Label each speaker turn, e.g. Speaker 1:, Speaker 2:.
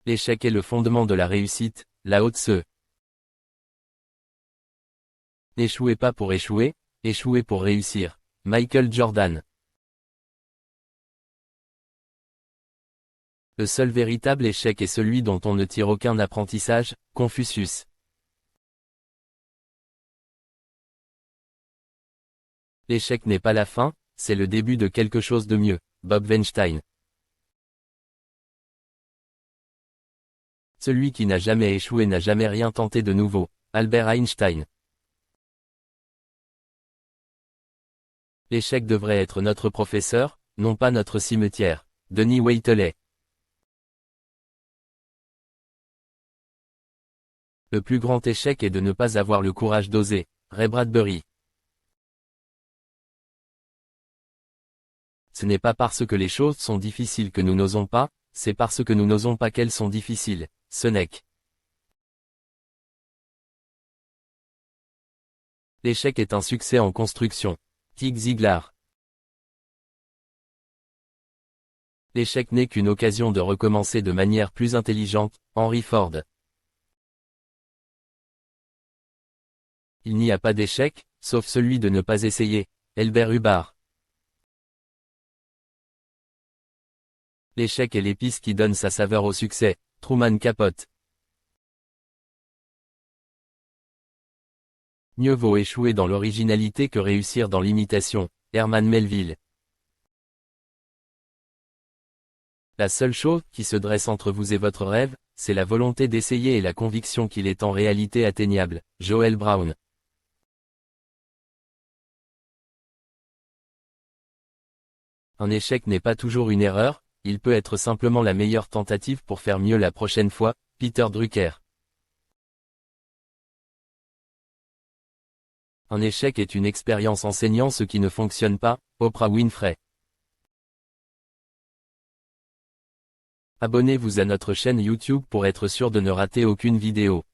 Speaker 1: L'échec est le fondement de la réussite, Lao Tse. N'échouez pas pour échouer, échouez pour réussir. Michael Jordan. Le seul véritable échec est celui dont on ne tire aucun apprentissage, Confucius. L'échec n'est pas la fin, c'est le début de quelque chose de mieux, Bob Weinstein. Celui qui n'a jamais échoué n'a jamais rien tenté de nouveau, Albert Einstein. L'échec devrait être notre professeur, non pas notre cimetière, Denis Waitelet. Le plus grand échec est de ne pas avoir le courage d'oser, Ray Bradbury. Ce n'est pas parce que les choses sont difficiles que nous n'osons pas, c'est parce que nous n'osons pas qu'elles sont difficiles, Sénèque. L'échec est un succès en construction. Zig Ziglar. L'échec n'est qu'une occasion de recommencer de manière plus intelligente, Henry Ford. Il n'y a pas d'échec, sauf celui de ne pas essayer, Elbert Hubbard. L'échec est l'épice qui donne sa saveur au succès, Truman Capote. Mieux vaut échouer dans l'originalité que réussir dans l'imitation, Herman Melville. La seule chose qui se dresse entre vous et votre rêve, c'est la volonté d'essayer et la conviction qu'il est en réalité atteignable, Joel Brown. Un échec n'est pas toujours une erreur, il peut être simplement la meilleure tentative pour faire mieux la prochaine fois, Peter Drucker. Un échec est une expérience enseignant ce qui ne fonctionne pas, Oprah Winfrey. Abonnez-vous à notre chaîne YouTube pour être sûr de ne rater aucune vidéo.